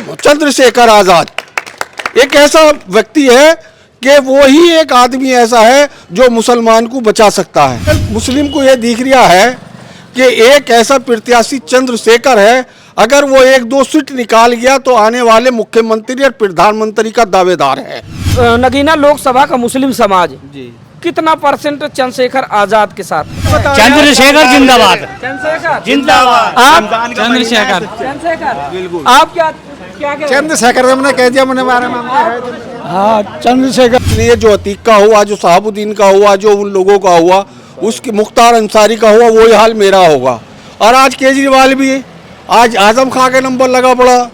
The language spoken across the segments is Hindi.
चंद्रशेखर आजाद एक ऐसा व्यक्ति है कि वो ही एक आदमी ऐसा है जो मुसलमान को बचा सकता है। मुस्लिम को यह दिख रहा है कि एक ऐसा प्रत्याशी चंद्रशेखर है, अगर वो एक दो सीट निकाल गया तो आने वाले मुख्यमंत्री और प्रधानमंत्री का दावेदार है। नगीना लोकसभा का मुस्लिम समाज जी कितना परसेंट चंद्रशेखर आजाद के साथ? चंद्रशेखर जिंदाबाद। चंद्रशेखर जिंदाबाद। आप चंद्रशेखर बिल्कुल। आप क्या चंद्रशेखर हमने कह दिया मैंने बारे में। हाँ चंद्रशेखर। ये जो अतीक का हुआ, जो शहाबुद्दीन का हुआ, जो उन लोगों का हुआ, उसकी मुख्तार अंसारी का हुआ, वही हाल मेरा होगा। और आज केजरीवाल भी आज आजम खां के नंबर लगा पड़ा,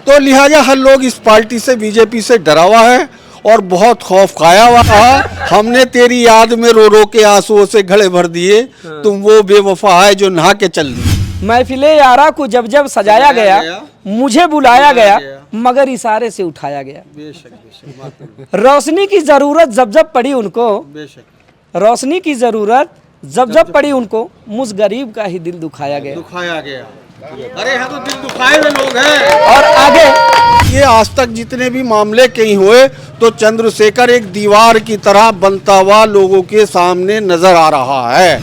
तो लिहाजा हर लोग इस पार्टी से, बीजेपी से डरा हुआ है और बहुत खौफ खाया हुआ था। हमने तेरी याद में रो रो के आंसुओं से घड़े भर दिए, तुम वो बेवफा है जो नहा के चल दी। महफिले यारा को जब जब सजाया गया, मुझे बुलाया गया मगर इशारे से उठाया गया। रोशनी की जरूरत जब जब पड़ी उनको, रोशनी की जरूरत जब जब पड़ी उनको, मुझ गरीब का ही दिल दुखाया गया। अरे हाँ, तो दिल दुखाए हुए लोग हैं। और आगे ये आज तक जितने भी मामले कहीं हुए तो चंद्रशेखर एक दीवार की तरह बनता हुआ लोगों के सामने नजर आ रहा है।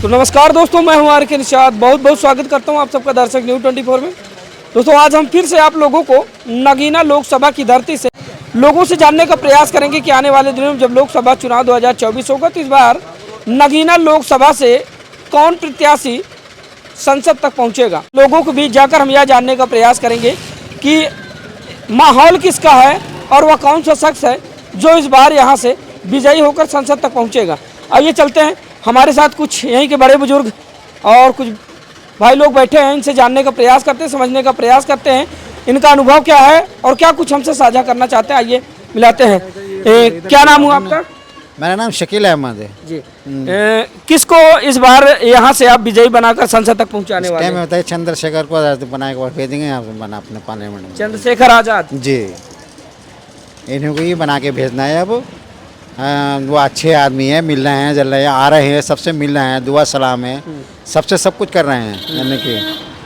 तो नमस्कार दोस्तों, मैं हूं आर.के. निषाद। बहुत बहुत स्वागत करता हूं आप सबका दर्शक न्यूज़ 24 में। दोस्तों आज हम फिर से आप लोगों को नगीना लोकसभा की धरती से लोगों से जानने का प्रयास करेंगे कि आने वाले दिनों में जब लोकसभा चुनाव 2024 होगा तो इस बार नगीना लोकसभा से कौन प्रत्याशी संसद तक पहुंचेगा। लोगों को बीच जाकर हम यह जानने का प्रयास करेंगे कि माहौल किसका है और वह कौन सा शख्स है जो इस बार यहां से विजयी होकर संसद तक पहुंचेगा। आइए चलते हैं, हमारे साथ कुछ यहीं के बड़े बुजुर्ग और कुछ भाई लोग बैठे हैं, इनसे जानने का प्रयास करते हैं, समझने का प्रयास करते हैं इनका अनुभव क्या है और क्या कुछ हमसे साझा करना चाहते हैं। आइए मिलाते हैं। क्या नाम हुआ आपका? मेरा नाम शकील अहमद है जी। किसको इस बार यहाँ से आप विजयी बनाकर संसद तक पहुँचाने वाले हैं? बताइए। चंद्रशेखर को बना के भेजेंगे यहाँ पे बना अपने पार्लियामेंट में। चंद्रशेखर आजाद जी, इन्हीं को ही बना के भेजना है। अब वो अच्छे आदमी है, मिल रहे हैं, जल रहे हैं, आ रहे हैं, सबसे मिल रहे हैं, दुआ सलाम है, सबसे सब कुछ कर रहे हैं। यानी कि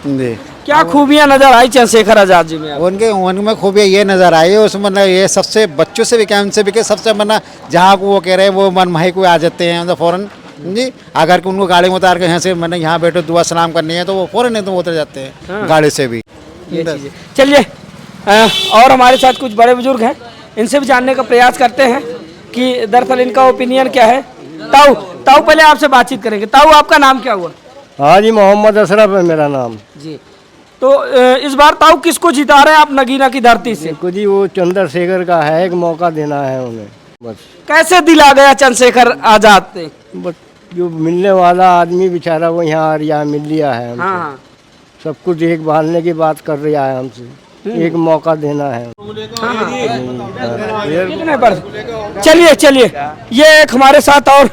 जी, क्या खूबियाँ नजर आई चंद्रशेखर आजाद जी में? उनमें खूबियाँ ये नज़र आई है, उसमें मतलब ये सबसे बच्चों से भी क्या, उनसे भी क्या, सबसे मतलब जहाँ को वो कह रहे हैं वो मन माही को आ जाते हैं, मतलब फ़ौरन जी। अगर कि उनको गाड़ी में उतार के यहाँ से मैंने यहाँ बैठो दुआ सलाम करनी है तो वो फ़ौरन तो उतर जाते हैं गाड़ी से भी। चलिए और हमारे साथ कुछ बड़े बुजुर्ग हैं, इनसे भी जानने का प्रयास करते हैं कि दरअसल इनका ओपिनियन क्या है। ताऊ पहले आपसे बातचीत करेंगे। ताऊ आपका नाम क्या हुआ? हाँ जी, मोहम्मद अशरफ है मेरा नाम जी। तो इस बार ताऊ किसको जिता रहे हैं आप नगीना की धरती से? देखो जी, वो चंद्रशेखर का है, एक मौका देना है उन्हें बस। कैसे दिला गया चंद्रशेखर आजाद से? बस जो मिलने वाला आदमी बेचारा वो यहाँ यहाँ मिल लिया है हमसे। हाँ। सब कुछ देखभालने की बात कर रहा है हमसे, एक मौका देना है। कितने पर? चलिए ये एक हमारे साथ और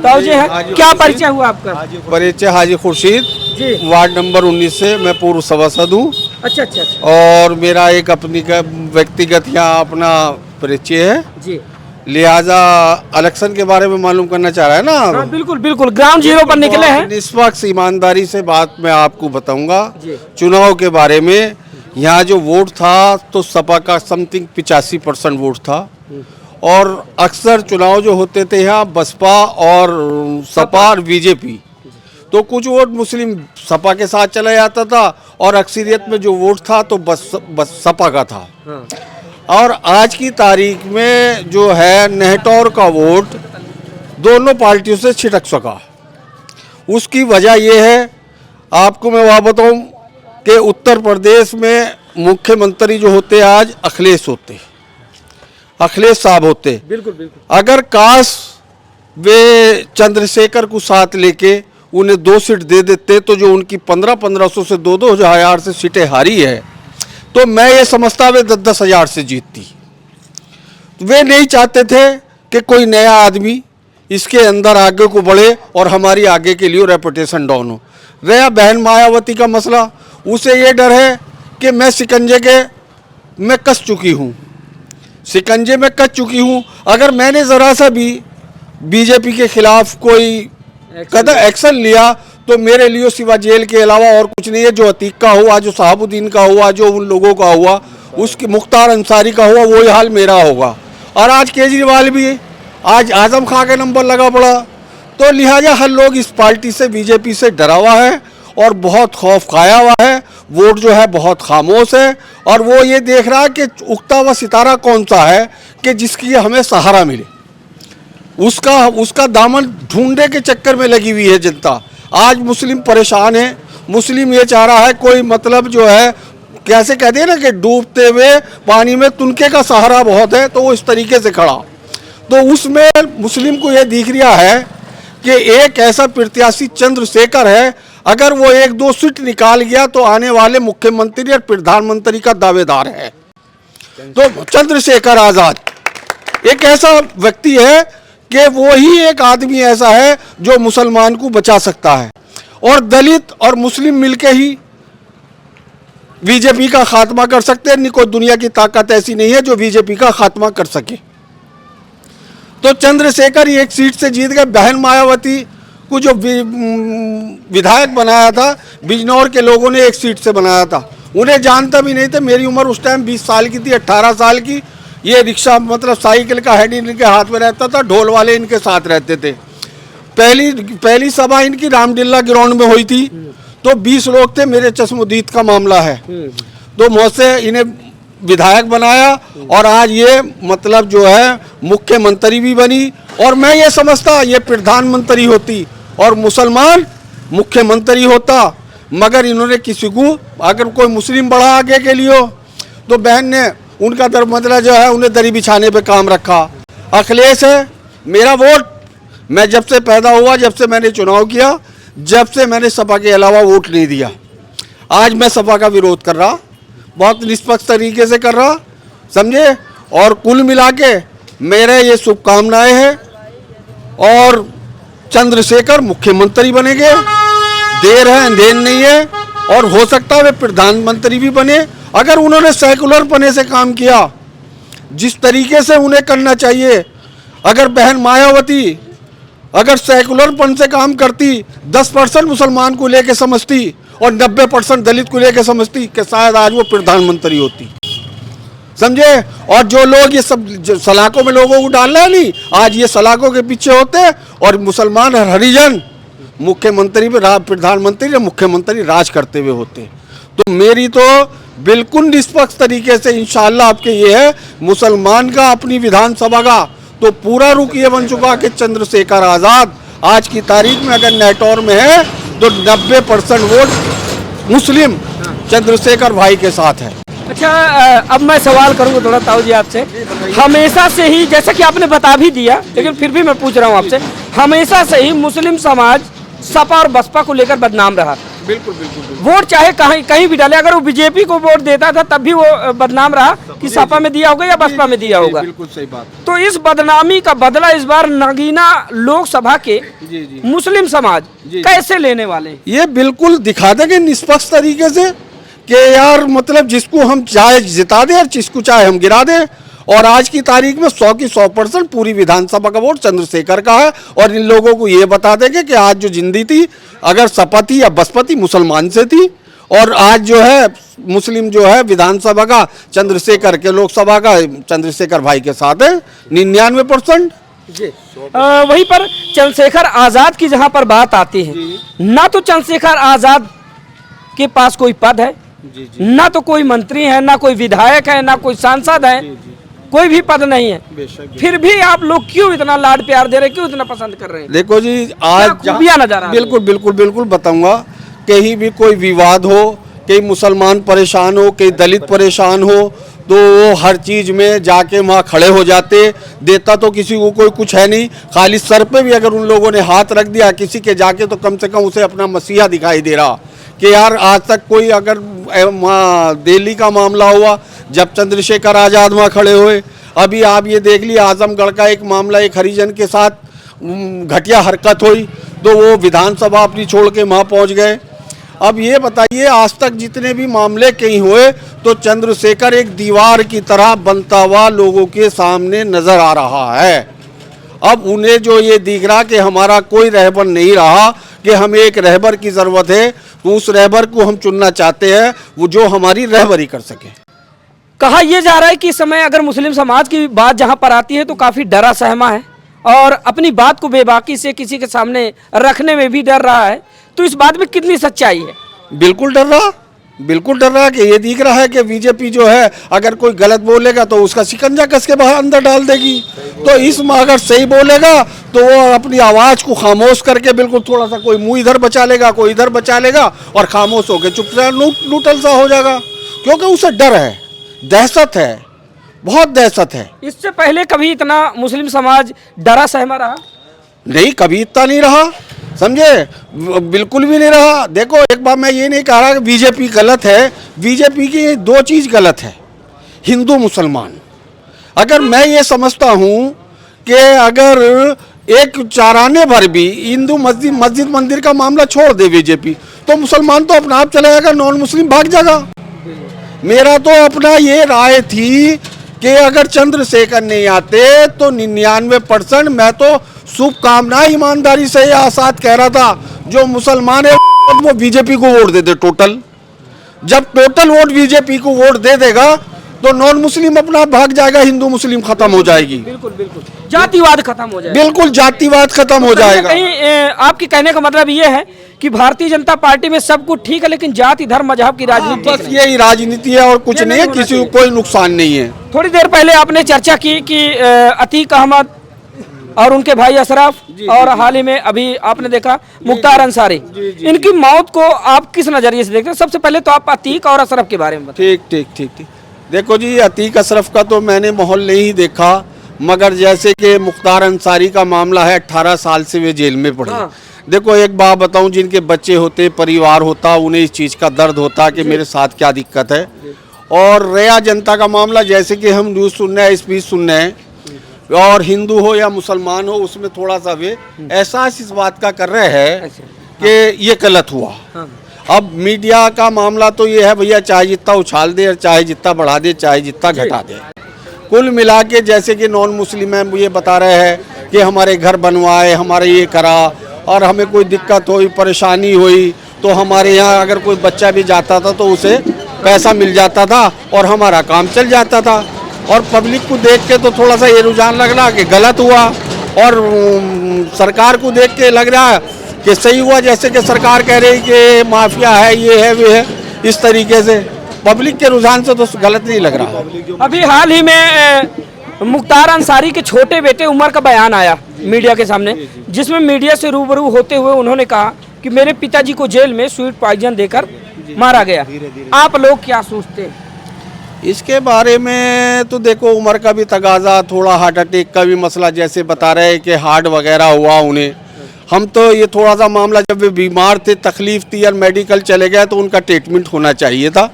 ताऊ जी हैं। क्या परिचय हुआ आपका? परिचय हाजी खुर्शीद जी, वार्ड नंबर 19 से मैं पूर्व सभासद हूँ। अच्छा। और मेरा एक अपनी व्यक्तिगत यहाँ अपना परिचय है जी। लिहाजा इलेक्शन के बारे में मालूम करना चाह रहा है ना? हाँ, बिल्कुल ग्राउंड जीरो पर निकले हैं। निष्पक्ष ईमानदारी से बात मैं आपको बताऊंगा जी। चुनाव के बारे में। यहाँ जो वोट था तो सपा का समथिंग 85% वोट था, और अक्सर चुनाव जो होते थे यहाँ बसपा और सपा और बीजेपी, तो कुछ वोट मुस्लिम सपा के साथ चला जाता था और अक्सरियत में जो वोट था तो बस सपा का था। हाँ। और आज की तारीख में जो है नेहटौर का वोट दोनों पार्टियों से छिटक सका। उसकी वजह यह है, आपको मैं वहाँ बताऊँ कि उत्तर प्रदेश में मुख्यमंत्री जो होते आज अखिलेश साहब होते। बिल्कुल। अगर काश वे चंद्रशेखर को साथ लेके उन्हें 2 सीट दे देते तो जो उनकी 1500 से 2-2 से सीटें हारी है, तो मैं ये समझता वे 10-10 हज़ार से जीतती। वे नहीं चाहते थे कि कोई नया आदमी इसके अंदर आगे को बढ़े और हमारी आगे के लिए रेपुटेशन डाउन हो। रहा बहन मायावती का मसला, उसे ये डर है कि मैं शिकंजे कस चुकी हूँ। अगर मैंने ज़रा सा भी बीजेपी के खिलाफ कोई कदम एक्शन लिया तो मेरे लिए सिवा जेल के अलावा और कुछ नहीं है। जो अतीक का हुआ, जो शहाबुद्दीन का हुआ, जो उन लोगों का हुआ, उसके मुख्तार अंसारी का हुआ, वही हाल मेरा होगा। और आज केजरीवाल भी, आज आजम खां का नंबर लगा पड़ा। तो लिहाजा हर लोग इस पार्टी से, बीजेपी से डरा हुआ है और बहुत खौफ खाया हुआ है। वोट जो है बहुत खामोश है और वो ये देख रहा है कि उगता हुआ सितारा कौन सा है कि जिसकी हमें सहारा मिले। उसका दामन ढूंढने के चक्कर में लगी हुई है जनता। आज मुस्लिम परेशान है। मुस्लिम ये चाह रहा है, कोई मतलब जो है कैसे कहते हैं ना कि डूबते हुए पानी में तुनके का सहारा बहुत है, तो वो इस तरीके से खड़ा। तो उसमें मुस्लिम को ये दिख रहा है कि एक ऐसा प्रत्याशी चंद्रशेखर है, अगर वो 1-2 सीट निकाल गया तो आने वाले मुख्यमंत्री और प्रधानमंत्री का दावेदार है। तो चंद्रशेखर आजाद एक ऐसा व्यक्ति है कि वो ही एक आदमी ऐसा है जो मुसलमान को बचा सकता है। और दलित और मुस्लिम मिलके ही बीजेपी का खात्मा कर सकते हैं। नहीं कोई दुनिया की ताकत ऐसी नहीं है जो बीजेपी का खात्मा कर सके। तो चंद्रशेखर एक सीट से जीत गए। बहन मायावती को जो विधायक बनाया था, बिजनौर के लोगों ने एक सीट से बनाया था। उन्हें जानता भी नहीं था। मेरी उम्र उस टाइम 20 साल की थी, 18 साल की। ये रिक्शा मतलब साइकिल का हेड इनके हाथ में रहता था, ढोल वाले इनके साथ रहते थे। पहली सभा इनकी रामलीला ग्राउंड में हुई थी, तो 20 लोग थे। मेरे चश्मदीद का मामला है, तो मुझसे इन्हें विधायक बनाया और आज ये मतलब जो है मुख्यमंत्री भी बनी। और मैं ये समझता ये प्रधानमंत्री होती और मुसलमान मुख्यमंत्री होता, मगर इन्होंने किसी को, अगर कोई मुस्लिम बढ़ा आगे के लिए हो, तो बहन ने उनका मतलब जो है उन्हें दरी बिछाने पे काम रखा। अखिलेश है मेरा वोट। मैं जब से पैदा हुआ, जब से मैंने चुनाव किया, जब से मैंने सपा के अलावा वोट नहीं दिया। आज मैं सपा का विरोध कर रहा, बहुत निष्पक्ष तरीके से कर रहा, समझे। और कुल मिला के मेरे ये शुभकामनाएं हैं। और चंद्रशेखर मुख्यमंत्री बनेंगे, देर है अंधेर नहीं है। और हो सकता है वे प्रधानमंत्री भी बने, अगर उन्होंने सेकुलर पने से काम किया जिस तरीके से उन्हें करना चाहिए। अगर बहन मायावती अगर सेकुलरपन से काम करती, 10% मुसलमान को लेके समझती और 90% दलित को लेके समझती, कि शायद आज वो प्रधानमंत्री होती, समझे। और जो लोग ये सब सलाखों में लोगों को डाल रहे हैं नहीं, आज ये सलाखों के पीछे होते और मुसलमान और हरिजन मुख्यमंत्री पे, प्रधानमंत्री या मुख्यमंत्री राज करते हुए होते। तो मेरी तो बिल्कुल निष्पक्ष तरीके से इंशाअल्लाह आपके ये है, मुसलमान का अपनी विधानसभा का तो पूरा रुख ये बन चुका कि चंद्रशेखर आज़ाद आज की तारीख में अगर नेटौर में है तो 90% वोट मुस्लिम चंद्रशेखर भाई के साथ है। अच्छा, अब मैं सवाल करूंगा थोड़ा ताऊ जी आपसे। हमेशा से ही, जैसा कि आपने बता भी दिया, लेकिन फिर भी मैं पूछ रहा हूं आपसे, हमेशा से ही मुस्लिम समाज सपा और बसपा को लेकर बदनाम रहा। बिल्कुल बिल्कुल, वोट चाहे कहीं भी डाले, अगर वो बीजेपी को वोट देता था तब भी वो बदनाम रहा कि सपा में दिया होगा या बसपा में दिया होगा। बिल्कुल सही बात। तो इस बदनामी का बदला इस बार नगीना लोकसभा के मुस्लिम समाज कैसे लेने वाले? ये बिल्कुल दिखा देंगे निष्पक्ष तरीके से कि यार मतलब जिसको हम चाहे जिता दें और जिसको चाहे हम गिरा दें। और आज की तारीख में 100 की 100% पूरी विधानसभा का वोट चंद्रशेखर का है। और इन लोगों को ये बता देंगे कि आज जो जिंदी थी, अगर सपा थी या बसपा थी, मुसलमान से थी। और आज जो है मुस्लिम जो है विधानसभा का चंद्रशेखर के, लोकसभा का चंद्रशेखर भाई के साथ है 99%। वहीं पर चंद्रशेखर आजाद की जहां पर बात आती है, ना तो चंद्रशेखर आजाद के पास कोई पद है, ना तो कोई मंत्री है, ना कोई विधायक है, ना कोई सांसद है, कोई भी पद नहीं है। फिर भी आप लोग क्यों इतना लाड प्यार दे रहे हैं, क्यों इतना पसंद कर रहे हैं? देखो जी, आज नजर आ बिल्कुल बिल्कुल बिल्कुल बताऊंगा। कहीं भी कोई विवाद हो, कहीं मुसलमान परेशान हो, कहीं दलित परेशान हो, तो वो हर चीज़ में जाके वहाँ खड़े हो जाते। देता तो किसी को कोई कुछ है नहीं, खाली सर पे भी अगर उन लोगों ने हाथ रख दिया किसी के जाके, तो कम से कम उसे अपना मसीहा दिखाई दे रहा। कि यार आज तक कोई, अगर दिल्ली का मामला हुआ जब चंद्रशेखर आज़ाद वहाँ खड़े हुए, अभी आप ये देख लिया आजमगढ़ का एक मामला, एक हरिजन के साथ घटिया हरकत हुई, तो वो विधानसभा अपनी छोड़ के वहाँ पहुँच गए। अब ये बताइए, आज तक जितने भी मामले कहीं हुए तो चंद्रशेखर एक दीवार की तरह बनता हुआ लोगों के सामने नजर आ रहा है। अब उन्हें जो ये दिख रहा कि हमारा कोई रहबर नहीं रहा, कि हमें एक रहबर की ज़रूरत है, तो उस रहबर को हम चुनना चाहते हैं वो जो हमारी रहबरी कर सके। कहा यह जा रहा है कि इस समय अगर मुस्लिम समाज की बात जहां पर आती है तो काफ़ी डरा सहमा है और अपनी बात को बेबाकी से किसी के सामने रखने में भी डर रहा है, तो इस बात में कितनी सच्चाई है? बिल्कुल डर रहा कि ये दिख रहा है कि बीजेपी जो है अगर कोई गलत बोलेगा तो उसका शिकंजा कस के बाहर अंदर डाल देगी, तो इसमें अगर सही बोलेगा तो वो अपनी आवाज़ को खामोश करके बिल्कुल थोड़ा सा कोई मुंह इधर बचा लेगा, कोई इधर बचा लेगा और खामोश होकर चुपचाप न्यूट्रल सा हो जाएगा, क्योंकि उसे डर है, दहशत है, बहुत दहशत है। इससे पहले कभी इतना मुस्लिम समाज डरा सहमा रहा नहीं, कभी इतना नहीं रहा, समझे, बिल्कुल भी नहीं रहा। देखो एक बार मैं ये नहीं कह रहा कि बीजेपी गलत है, बीजेपी की दो चीज़ गलत है, हिंदू मुसलमान। अगर मैं ये समझता हूँ कि अगर एक चाराने भर भी हिंदू मस्जिद मंदिर का मामला छोड़ दे बीजेपी, तो मुसलमान तो अपना आप चला जाएगा, नॉन मुस्लिम भाग जाएगा। मेरा तो अपना ये राय थी कि अगर चंद्रशेखर नहीं आते तो 99% मैं तो शुभकामना ईमानदारी से ये आसाद कह रहा था, जो मुसलमान है वो बीजेपी को वोट दे दे टोटल। जब टोटल वोट बीजेपी को वोट दे देगा तो नॉन मुस्लिम अपना भाग जाएगा, हिंदू मुस्लिम खत्म हो जाएगी, बिल्कुल जातिवाद खत्म हो जाएगा, बिल्कुल जातिवाद खत्म हो जाएगा। कहीं आपके कहने का मतलब ये है कि भारतीय जनता पार्टी में सब कुछ ठीक है लेकिन जाति धर्म मजहब की राजनीति बस यही राजनीति है और कुछ नहीं है, किसी को कोई नुकसान नहीं है। थोड़ी देर पहले आपने चर्चा की कि अतीक अहमद और उनके भाई अशरफ और हाल ही में अभी आपने देखा मुख्तार अंसारी, इनकी मौत को आप किस नजरिए से देखते हैं? सबसे पहले तो आप अतीक और अशरफ के बारे में बताएं। ठीक। देखो जी, अतीक अशरफ का तो मैंने माहौल नहीं देखा, मगर जैसे कि मुख्तार अंसारी का मामला है, 18 साल से वे जेल में पड़े। हाँ। देखो एक बात बताऊं, जिनके बच्चे होते, परिवार होता, उन्हें इस चीज़ का दर्द होता कि मेरे साथ क्या दिक्कत है। और रया जनता का मामला, जैसे कि हम न्यूज़ सुन रहे हैं, स्पीच सुन रहे हैं, और हिंदू हो या मुसलमान हो, उसमें थोड़ा सा वे एहसास इस बात का कर रहे हैं कि ये गलत हुआ। अब मीडिया का मामला तो ये है भैया, चाहे जितना उछाल दे, चाहे जितना बढ़ा दे, चाहे जितना घटा दे, कुल मिला के जैसे कि नॉन मुस्लिम है ये बता रहे हैं कि हमारे घर बनवाए, हमारे ये करा, और हमें कोई दिक्कत हुई, परेशानी हुई तो हमारे यहाँ अगर कोई बच्चा भी जाता था तो उसे पैसा मिल जाता था और हमारा काम चल जाता था। और पब्लिक को देख के तो थोड़ा सा ये रुझान लग रहा कि गलत हुआ, और सरकार को देख के लग रहा है कि सही हुआ, जैसे कि सरकार कह रही कि माफिया है, ये है, वे है। इस तरीके से पब्लिक के रुझान से तो गलत नहीं लग रहा। अभी हाल ही में मुख्तार अंसारी के छोटे बेटे उमर का बयान आया मीडिया के सामने, जिसमें मीडिया से रूबरू होते हुए उन्होंने कहा कि मेरे पिताजी को जेल में स्वीट पॉइजन देकर मारा गया। आप लोग क्या सोचते हैं इसके बारे में? तो देखो उम्र का भी तगाजा, थोड़ा हार्ट अटैक का भी मसला, जैसे बता रहे हैं कि हार्ट वगैरह हुआ उन्हें। हम तो ये थोड़ा सा मामला, जब वे बीमार थे, तकलीफ थी और मेडिकल चले गए, तो उनका ट्रीटमेंट होना चाहिए था,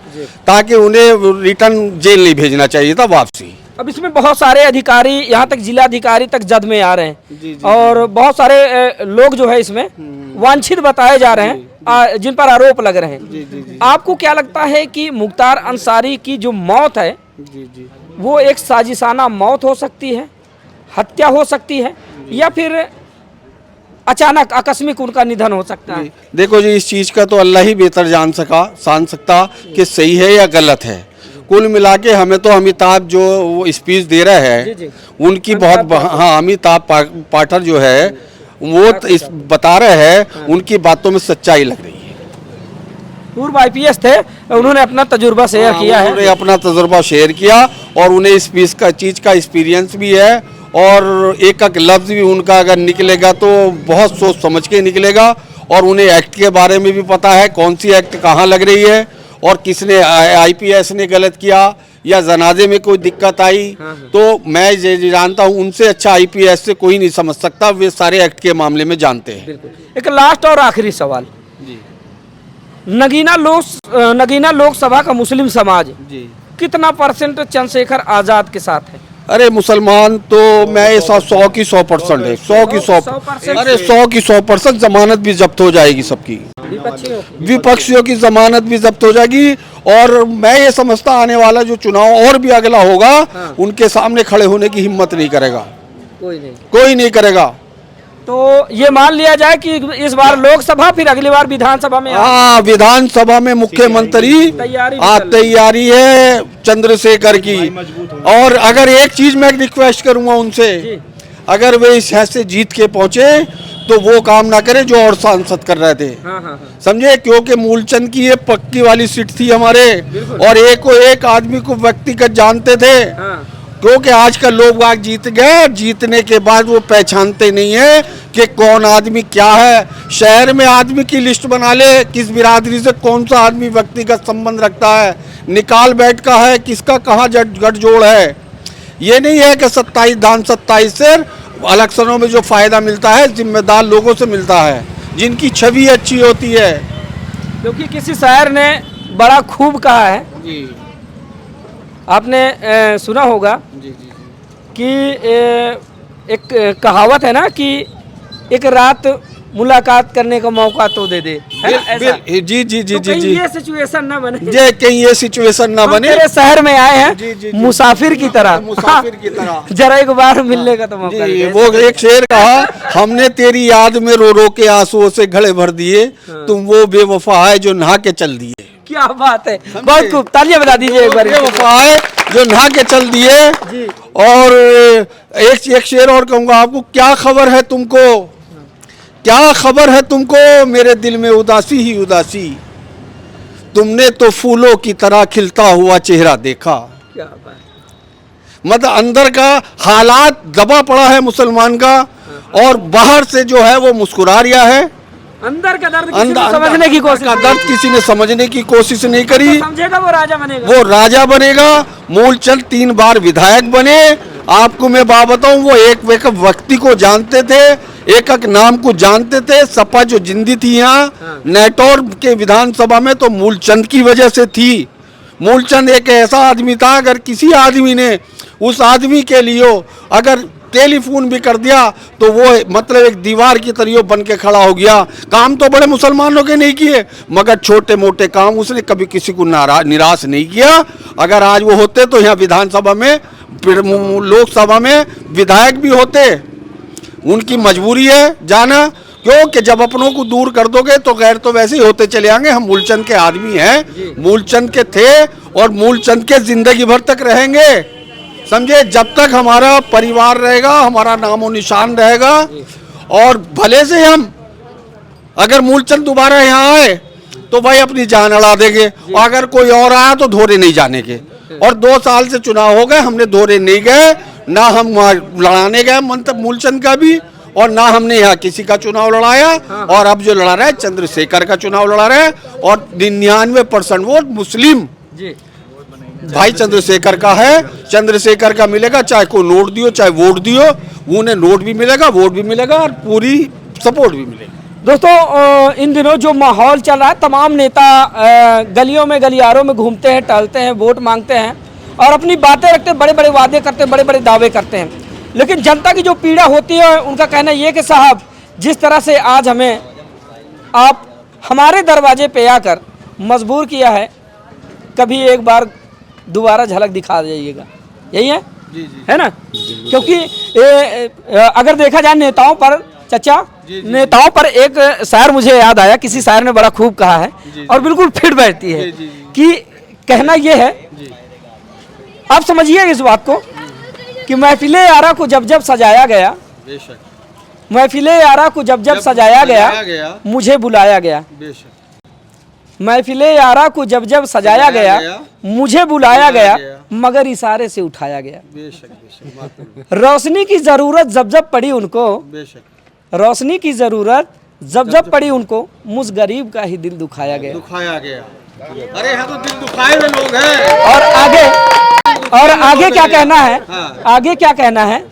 ताकि उन्हें रिटर्न जेल नहीं भेजना चाहिए था वापसी। अब इसमें बहुत सारे अधिकारी, यहाँ तक जिला अधिकारी तक जद में आ रहे हैं, और बहुत सारे लोग जो है इसमें वांछित बताए जा रहे हैं, जिन पर आरोप लग रहे हैं। आपको क्या लगता है कि मुख्तार अंसारी की जो मौत है वो एक साजिशाना मौत हो सकती है, हत्या हो सकती है, या फिर अचानक आकस्मिक उनका निधन हो सकता है? देखो जी, इस चीज़ का तो अल्लाह ही बेहतर जान सकता कि सही है या गलत है। कुल मिला के हमें तो अमिताभ जो वो स्पीच दे रहे हैं उनकी बहुत, हाँ, अमिताभ पाठक जो है वो बता रहे हैं, उनकी बातों में सच्चाई लग रही है। पूर्व IPS थे, उन्होंने अपना तजुर्बा शेयर किया है, उन्होंने अपना तजुर्बा शेयर किया और उन्हें इस चीज़ का एक्सपीरियंस भी है, और एक एक लफ्ज़ भी उनका अगर निकलेगा तो बहुत सोच समझ के निकलेगा, और उन्हें एक्ट के बारे में भी पता है, कौन सी एक्ट कहाँ लग रही है, और किसने IPS ने गलत किया या जनाजे में कोई दिक्कत आई। तो मैं जानता हूँ उनसे अच्छा IPS से कोई नहीं समझ सकता, वे सारे एक्ट के मामले में जानते हैं। एक लास्ट और आखिरी सवाल, नगीना लोकसभा का मुस्लिम समाज कितना % चंद्रशेखर आजाद के साथ है? अरे मुसलमान तो मैं 100 की 100% है, 100 की 100%, अरे 100 की 100% जमानत भी जब्त हो जाएगी सबकी, विपक्षियों की जमानत भी जब्त हो जाएगी। और मैं ये समझता आने वाला जो चुनाव और भी अगला होगा, उनके सामने खड़े होने की हिम्मत नहीं करेगा, कोई नहीं करेगा। तो ये मान लिया जाए कि इस बार लोकसभा फिर अगली बार विधानसभा में हाँ, विधानसभा में मुख्यमंत्री तैयारी है चंद्रशेखर की। और अगर एक चीज मैं रिक्वेस्ट करूंगा उनसे, अगर वे इस हैसे जीत के पहुंचे तो वो काम ना करे जो और सांसद कर रहे थे। समझे, क्योंकि मूलचंद की ये पक्की वाली सीट थी हमारे, और एक आदमी को व्यक्तिगत जानते थे। क्योंकि आजकल लोग वाग जीत गए, जीतने के बाद वो पहचानते नहीं है कि कौन आदमी क्या है। शहर में आदमी की लिस्ट बना ले, किस बिरादरी से कौन सा आदमी व्यक्तिगत संबंध रखता है, निकाल बैठ का है, किसका कहाँ गठजोड़ है। ये नहीं है कि 27 से इलेक्शनों में जो फायदा मिलता है जिम्मेदार लोगों से मिलता है, जिनकी छवि अच्छी होती है। क्योंकि किसी शायर ने बड़ा खूब कहा है जी, आपने सुना होगा कि एक कहावत है ना कि एक रात मुलाकात करने का मौका तो दे दे, है ना ऐसा? जी जी जी तो जी कहीं जी, ये सिचुएशन ना बने, ये कहीं ये सिचुएशन ना बने। तेरे शहर में आए हैं जी, जी, जी। मुसाफिर की तरह, मुसाफिर की तरह। जरा एक बार मिलने का तो मौका जी, दे। वो एक शेर कहा, हमने तेरी याद में रो रो के आंसुओं से घड़े भर दिए, तुम वो बेवफा है जो नहा के चल दिए। क्या बात है, बहुत खूब, तालियां बजा दीजिए एक बार। बेवफा है जो नहा के चल दिए। और एक शेर और कहूंगा आपको, क्या खबर है तुमको, क्या खबर है तुमको, मेरे दिल में उदासी ही उदासी, तुमने तो फूलों की तरह खिलता हुआ चेहरा देखा। क्या बात, मतलब अंदर का हालात दबा पड़ा है मुसलमान का, और बाहर से जो है वो मुस्कुरा रहा है। अंदर का दर्द किसी ने समझने की कोशिश, दर्द किसी ने समझने की कोशिश नहीं करी। समझेगा वो राजा बनेगा, वो राजा बनेगा। मूलचंद 3 बार विधायक बने। आपको मैं बात बताऊं, वो एक व्यक्ति को जानते थे, एक नाम को जानते थे। सपा जो जिंदी थी यहाँ नेटौर के विधानसभा में, तो मूलचंद की वजह से थी। मूलचंद एक ऐसा आदमी था, अगर किसी आदमी ने उस आदमी के लिए अगर टेलीफोन भी कर दिया तो वो मतलब एक दीवार की तरह बन के खड़ा हो गया। काम तो बड़े मुसलमानों के नहीं किए, मगर छोटे मोटे काम उसने कभी किसी को निराश नहीं किया। अगर आज वो होते तो यहाँ विधानसभा में, लोकसभा में विधायक भी होते। उनकी मजबूरी है जाना, क्योंकि जब अपनों को दूर कर दोगे तो गैर तो वैसे ही होते चले आएंगे। हम मूलचंद के आदमी हैं, मूलचंद के थे और मूलचंद के जिंदगी भर तक रहेंगे। समझे, जब तक हमारा परिवार रहेगा, हमारा नामो निशान रहेगा। और भले से हम अगर मूलचंद दोबारा यहाँ आए तो भाई अपनी जान अड़ा देंगे, और अगर कोई और आया तो धोरे नहीं जाने के। और 2 साल से चुनाव हो गए, हमने धोरे नहीं गए, ना हम लड़ाने गए मंतब मूलचंद का भी, और ना हमने यहाँ किसी का चुनाव लड़ाया। और अब जो लड़ा रहा है चंद्रशेखर का चुनाव लड़ा रहा है, और 99% वोट मुस्लिम भाई चंद्रशेखर का है। चंद्रशेखर का मिलेगा, चाहे कोई नोट दियो चाहे वोट दियो, उन्हें नोट भी मिलेगा, वोट भी मिलेगा, और पूरी सपोर्ट भी मिलेगा। दोस्तों इन दिनों जो माहौल चल रहा है, तमाम नेता गलियों में गलियारों में घूमते हैं, टहलते हैं, वोट मांगते हैं और अपनी बातें रखते हैं, बड़े बड़े वादे करते हैं, बड़े बड़े दावे करते हैं। लेकिन जनता की जो पीड़ा होती है, उनका कहना ये कि साहब जिस तरह से आज हमें आप हमारे दरवाजे पे आकर मजबूर किया है, कभी एक बार दोबारा झलक दिखा जाइएगा, यही है है ना? क्योंकि अगर देखा जाए नेताओं पर, चचा नेताओं पर एक शायर मुझे याद आया, किसी शायर ने बड़ा खूब कहा है और बिल्कुल फिट बैठती है कि कहना ये है, आप समझिए इस बात को कि महफिले यारा को जब जब सजाया गया, महफिले यारा को जब जब सजाया गया मुझे बुलाया गया। महफिले यारा को जब जब सजाया गया मुझे बुलाया गया, मगर इशारे से उठाया गया। रोशनी की जरूरत जब जब पड़ी उनको, रोशनी की जरूरत जब जब पड़ी उनको, मुझ गरीब का ही दिल दुखाया गया। अरे यहाँ तो दिल दुखाए हुए लोग हैं। और आगे क्या कहना है, आगे क्या कहना है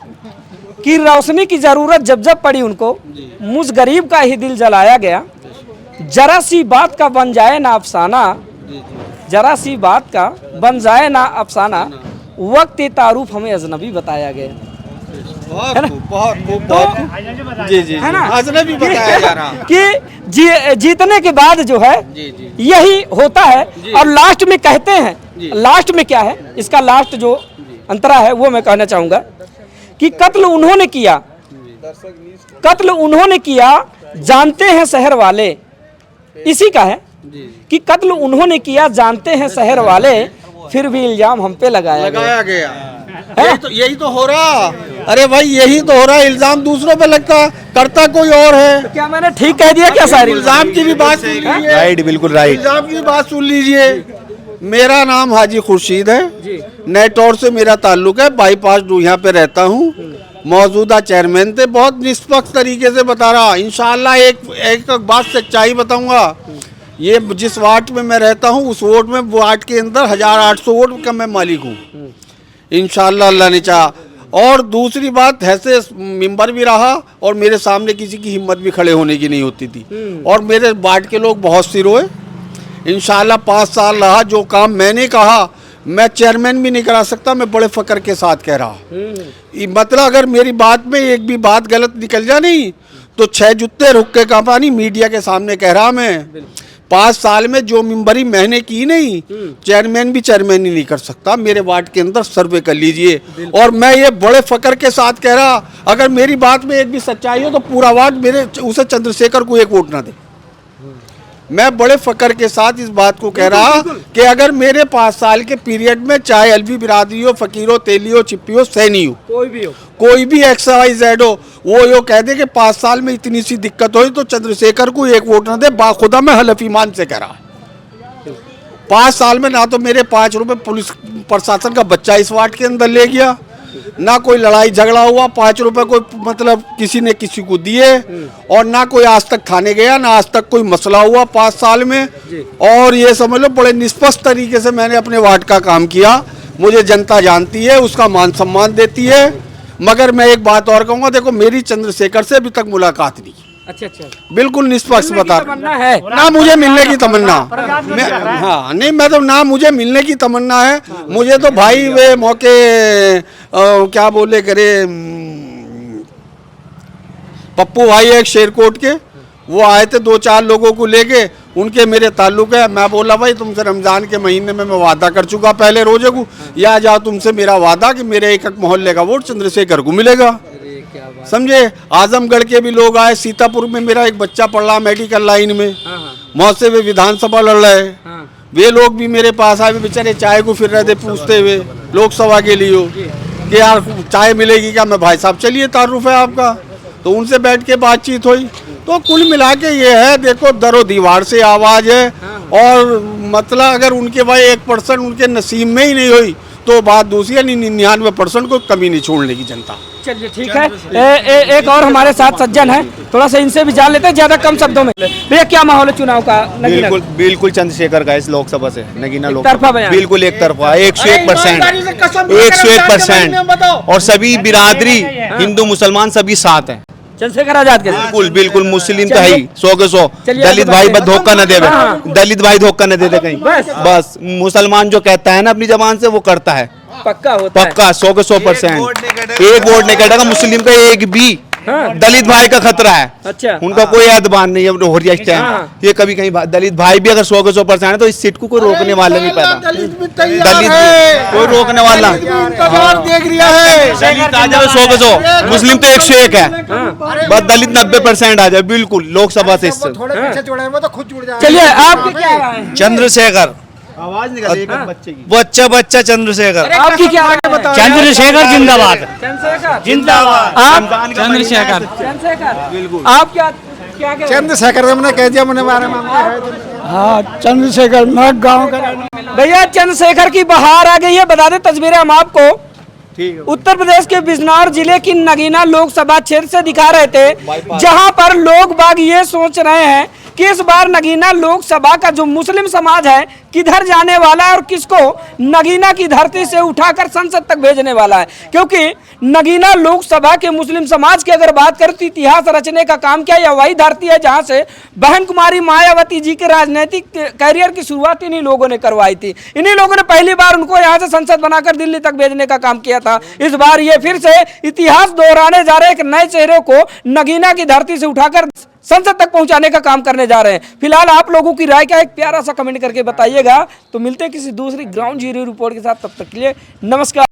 कि रोशनी की जरूरत जब जब पड़ी उनको, मुझ गरीब का ही दिल जलाया गया। जरा सी बात का बन जाए ना अफसाना, जरा सी बात का बन जाए ना अफसाना, वक्त तारुफ हमें अजनबी बताया गया। बहुत जी जी है ना, अजनबी बताया जा रहा कि जीतने के बाद जो है यही होता है। और लास्ट में कहते हैं, लास्ट में क्या है, इसका लास्ट जो अंतरा है वो मैं कहना चाहूंगा कि कत्ल उन्होंने किया कत्ल उन्होंने किया, जानते हैं शहर वाले। इसी का है कि कत्ल उन्होंने किया, जानते हैं शहर वाले, फिर भी इल्जाम हम पे लगाया गया। यही तो हो रहा। अरे भाई यही तो हो रहा है, इल्जाम दूसरों पे लगता, करता कोई और है। तो क्या मैंने ठीक कह दिया क्या सारी? इल्जाम की भी बात सुन लीजिए। राइट, बिल्कुल राइट। इल्जाम की बात सुन लीजिए। मेरा नाम हाजी खुर्शीद है, नेटौर से मेरा ताल्लुक है, बाईपास यहाँ पे रहता हूँ। मौजूदा चेयरमैन थे, बहुत निष्पक्ष तरीके से बता रहा। इंशाल्लाह एक बात सच्चाई बताऊंगा, ये जिस वार्ड में मैं रहता हूँ उस वार्ड के अंदर 1800 वोट का मैं मालिक हूँ इंशाल्लाह, अल्लाह ने चाहा। और दूसरी बात, ऐसे मेंबर भी रहा और मेरे सामने किसी की हिम्मत भी खड़े होने की नहीं होती थी। और मेरे वार्ड के लोग बहुत सी रोए। इंशाल्लाह 5 साल रहा। जो काम मैंने कहा मैं चेयरमैन भी नहीं करा सकता, मैं बड़े फकर के साथ कह रहा। मतलब अगर मेरी बात में एक भी बात गलत निकल जा नहीं तो 6 जूते रुक्के का पानी मीडिया के सामने कह रहा। मैं 5 साल में जो मेंबरी मैंने की नहीं, चेयरमैन ही नहीं कर सकता। मेरे वार्ड के अंदर सर्वे कर लीजिए। और मैं ये बड़े फकर के साथ कह रहा, अगर मेरी बात में एक भी सच्चाई हो तो पूरा वार्ड मेरे उसे चंद्रशेखर को एक वोट ना दे। मैं बड़े फकर के साथ इस बात को कह रहा कि अगर मेरे 5 साल के पीरियड में चाहे अलवी बिरादरी हो, फकीर हो, तेली हो, चिप्पी हो, सैनी हो, कोई भी XYZ हो, वो यो कह दे कि 5 साल में इतनी सी दिक्कत हुई तो चंद्रशेखर को एक वोट ना दे, बाखुदा मैं हलफ ईमान से कह रहा। 5 साल में ना तो मेरे 5 रुपए पुलिस प्रशासन का बच्चा इस वार्ड के अंदर ले गया, ना कोई लड़ाई झगड़ा हुआ, 5 रुपए कोई मतलब किसी ने किसी को दिए, और ना कोई आज तक थाने गया, ना आज तक कोई मसला हुआ 5 साल में। और ये समझ लो बड़े निष्पक्ष तरीके से मैंने अपने वार्ड का काम किया। मुझे जनता जानती है, उसका मान सम्मान देती है। मगर मैं एक बात और कहूँगा, देखो मेरी चंद्रशेखर से अभी तक मुलाकात नहीं। अच्छा, बिल्कुल निष्पक्ष बता है ना, मुझे मिलने की तमन्ना। हाँ नहीं, मैं तो ना मुझे मिलने की तमन्ना है। मुझे तो भाई वे मौके क्या बोले करे, पप्पू भाई एक शेरकोट के, वो आए थे 2-4 लोगों को लेके, उनके मेरे ताल्लुक है। मैं बोला भाई तुमसे रमजान के महीने में मैं वादा कर चुका पहले रोजे को, या जाओ तुमसे मेरा वादा कि मेरे एक मोहल्ले का वोट चंद्रशेखर को मिलेगा। समझे? आजमगढ़ के भी लोग आए, सीतापुर में मेरा एक बच्चा पढ़ रहा मेडिकल लाइन में, मौसे में विधानसभा लड़ रहे हैं, वे लोग भी मेरे पास आए, बेचारे चाय को फिर रहे थे पूछते हुए लोकसभा के लिए कि यार चाय मिलेगी क्या। मैं भाई साहब चलिए तारुफ है आपका, तो उनसे बैठ के बातचीत हुई। तो कुल मिला के ये है, देखो दरो दीवार से आवाज़ है। और मतलब अगर उनके भाई 1% उनके नसीब में ही नहीं हुई तो बात दूसरी है, 99% को कमी नहीं छोड़ने की जनता। चलिए ठीक है। एक और हमारे साथ सज्जन है, थोड़ा सा इनसे भी जान लेते हैं ज्यादा कम शब्दों में। भैया क्या माहौल है चुनाव का? बिल्कुल चंद्रशेखर का इस लोकसभा से नगीना लोकसभा बिल्कुल एक तरफा 101%। और सभी बिरादरी हिंदू मुसलमान सभी साथ हैं चंद्रशेखर आजाद के। बिल्कुल मुस्लिम तो है ही 100 के 100। दलित भाई बस धोखा न देवे, दलित भाई धोखा न दे दे कहीं। बस मुसलमान जो कहता है ना अपनी जबान से वो करता है, पक्का होता है। पक्का 100 के 100%। एक वोट नहीं कटेगा मुस्लिम का एक भी। दलित भाई का खतरा है। अच्छा, उनका कोई एतबार नहीं है। ये कभी कहीं दलित भाई भी अगर 100 के 100% है तो इस सीट को कोई रोकने वाला नहीं पैदा। दलित कोई रोकने वाला देख रहा है। दलित आ जाए 100 के 100, मुस्लिम तो 101 है, बस दलित 90% आ जाए बिल्कुल लोकसभा से। चलिए आपकी क्या राय है? चंद्रशेखर आवाज निकालिए बच्चे की। बच्चा चंद्रशेखर। आपकी क्या राय है? चंद्रशेखर जिंदाबाद, चंद्रशेखर जिंदाबाद। आप चंद्रशेखर बिल्कुल। आप क्या कह रहे हैं? चंद्रशेखर हमने कह दिया, मैंने बारे में। हाँ चंद्रशेखर, मैं गाँव का। भैया चंद्रशेखर की बहार आ गई है। बता दें तस्वीरें हम आपको उत्तर प्रदेश के बिजनौर जिले की नगीना लोकसभा क्षेत्र से दिखा रहे थे, जहां पर लोग बाग ये सोच रहे हैं कि इस बार नगीना लोकसभा का जो मुस्लिम समाज है किधर जाने वाला है और किसको नगीना की धरती से उठाकर संसद तक भेजने वाला है। क्योंकि नगीना लोकसभा के मुस्लिम समाज की अगर बात करें तो इतिहास रचने का काम किया, यह वही धरती है जहां से बहन कुमारी मायावती जी के राजनीतिक कैरियर की शुरुआत इन्हीं लोगों ने करवाई थी। इन्हीं लोगों ने पहली बार उनको यहाँ से संसद बनाकर दिल्ली तक भेजने का काम किया था। इस बार ये फिर से इतिहास दोहराने जा रहे हैं, एक नए चेहरे को नगीना की धरती से उठाकर संसद तक पहुंचाने का काम करने जा रहे हैं। फिलहाल आप लोगों की राय क्या, एक प्यारा सा कमेंट करके बताइएगा। तो मिलते हैं किसी दूसरी ग्राउंड जीरो रिपोर्ट के साथ, तब तक के लिए नमस्कार।